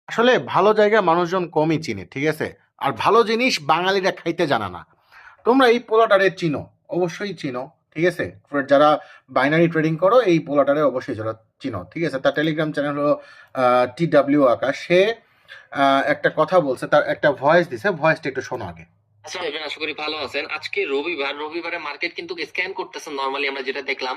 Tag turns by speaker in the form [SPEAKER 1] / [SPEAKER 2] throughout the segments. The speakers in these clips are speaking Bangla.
[SPEAKER 1] আসলে ভালো জায়গা মানুষজন কমই চিনে, ঠিক আছে? আর ভালো জিনিস বাঙালিরা খাইতে জানে না। তোমরা এই পোলাটারে চিনো, অবশ্যই চিনো, ঠিক আছে? যারা বাইনারি ট্রেডিং করো এই পোলাটারে অবশ্যই যারা চিনো, ঠিক আছে? তার টেলিগ্রাম চ্যানেল হলো TW আকাশ। সে একটা কথা বলছে, তার একটা ভয়েস দিছে, ভয়েসটা একটু শোনো আগে।
[SPEAKER 2] আসসালামু আলাইকুম, আশা করি ভালো আছেন। আজকে রবিবারে মার্কেট কিন্তু স্ক্যান করতেছে, নরমালি আমরা যেটা দেখলাম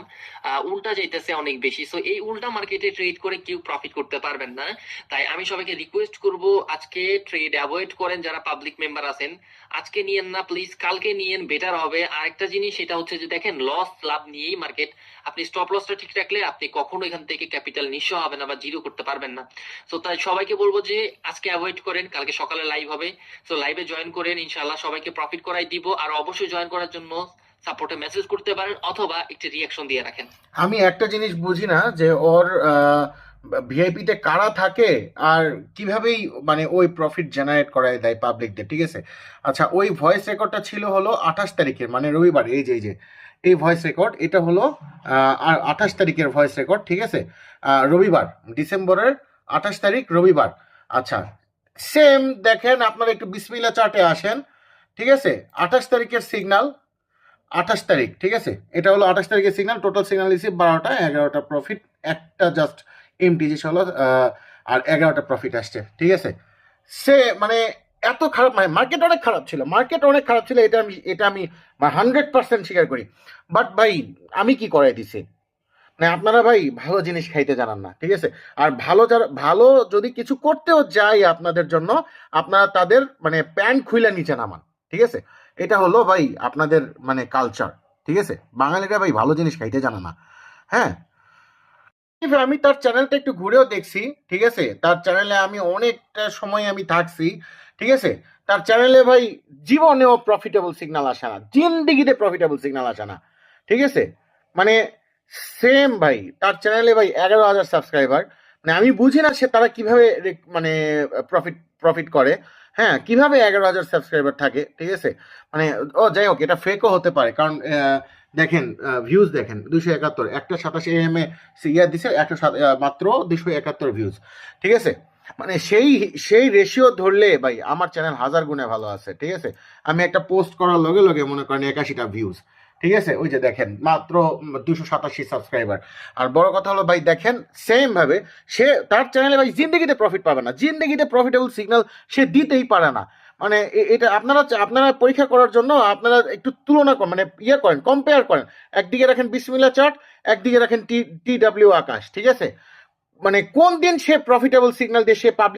[SPEAKER 2] উল্টা যাইতেছে অনেক বেশি। সো এই উল্টা মার্কেটে ট্রেড করে কেউ প্রফিট করতে পারবেন না। তাই আমি সবাইকে রিকোয়েস্ট করব, আজকে ট্রেড অ্যাভয়েড করেন। যারা পাবলিক মেম্বার আছেন আজকে নিয়েন না প্লিজ, কালকে নিয়েন, বেটার হবে। আরেকটা জিনিস সেটা হচ্ছে যে দেখেন, লস লাভ নিয়েই মার্কেট। আপনি স্টপ লসটা ঠিক রাখলে আপনি কখনো এখান থেকে ক্যাপিটাল নিঃস্ব হবে না বা জিরো করতে পারবেন না। তো তাই সবাইকে বলবো যে আজকে অ্যাভয়েড করেন, কালকে সকালে লাইভ হবে। তো লাইভে জয়েন করেন, ইনশাআল্লাহ সবাইকে প্রফিট করাই দিব। আর অবশ্যই জয়েন করার জন্য সাপোর্টে মেসেজ করতে পারেন অথবা একটি রিয়াকশন দিয়ে রাখেন।
[SPEAKER 1] আমি একটা জিনিস বুঝি না যে ওর ভিআইপিতে কারা থাকে আর কিভাবেই মানে ওই প্রফিট জেনারেট করায় দেয় পাবলিকদের, ঠিক আছে? আচ্ছা, ওই ভয়েস রেকর্ডটা ছিল হলো 28 তারিখের, মানে রবিবার। এই ভয়েস রেকর্ড এটা হলো আর 28 তারিখের ভয়েস রেকর্ড, ঠিক আছে? রবিবার, ডিসেম্বরের 28 তারিখ, রবিবার। আচ্ছা, সেম দেখেন, আপনারা একটু বিসমিল্লা চার্টে আসেন, ঠিক আছে? 28 তারিখের সিগনাল, 28 তারিখ, ঠিক আছে? এটা হলো 28 তারিখের সিগন্যাল। টোটাল সিগন্যাল দিয়েছি 12টা, 11টা প্রফিট, একটা জাস্ট এমটিজি হলো, আর 11টা প্রফিট আসছে, ঠিক আছে? সে মানে এত খারাপ, মানে মার্কেট অনেক খারাপ ছিল, এটা আমি 100% স্বীকার করি। বাট ভাই, আমি কি করাই দিছি? মানে আপনারা ভাই ভালো জিনিস খাইতে জানান না, ঠিক আছে? আর ভালো যদি কিছু করতেও যায় আপনাদের জন্য, আপনারা তাদের মানে প্যান্ট খুইলা নিচে নামান, ঠিক আছে? এটা হলো ভাই আপনাদের মানে কালচার, ঠিক আছে? বাঙালিরা ভাই ভালো জিনিস খাইতে জানে না। হ্যাঁ, আমি তার চ্যানেলটা একটু ঘুরেও দেখছি, ঠিক আছে? তার চ্যানেলে আমি অনেকটা সময় আমি থাকছি, ঠিক আছে? তার চ্যানেলে ভাই জীবনেও প্রফিটেবল সিগন্যাল আসে না, জিন্দিগিতে প্রফিটেবল সিগন্যাল আসে না, ঠিক আছে? মানে সেম ভাই, তার চ্যানেলে ভাই 11,000 সাবস্ক্রাইবার। মানে আমি বুঝি না সে তারা কিভাবে মানে প্রফিট প্রফিট করে। হ্যাঁ, কিভাবে 11,000 সাবস্ক্রাইবার থাকে, ঠিক আছে? মানে ও যাই হোক, এটা ফেকও হতে পারে, কারণ দেখেন, ভিউজ দেখেন 271, একটা 27 AM এ ইয়া দিছে, মাত্র 271 ভিউজ, ঠিক আছে? মানে সেই সেই রেশিও ধরলে ভাই আমার চ্যানেল হাজার গুণে ভালো আছে, ঠিক আছে? আমি একটা পোস্ট করার লগে লগে মনে করেন 81টা ভিউজ, ঠিক আছে? ওই যে দেখেন, মাত্র 287 সাবস্ক্রাইবার। আর বড় কথা হলো ভাই, দেখেন সেম ভাবে সে তার চ্যানেলে ভাই জিন্দগিতে প্রফিট পাবে না, জিন্দগিতে প্রফিটেবল সিগন্যাল সে দিতেই পারে না। মানে এটা আপনারা পরীক্ষা করার জন্য আপনারা একটু তুলনা করেন, মানে ইয়ে করেন, কম্পেয়ার করেন। একদিকে রাখেন বিসমিল্লা চার্ট, একদিকে রাখেন TW আকাশ, ঠিক আছে? মানে কোন দিন সে প্রফিটেবল সিগন্যাল দিয়ে সে পাবলিক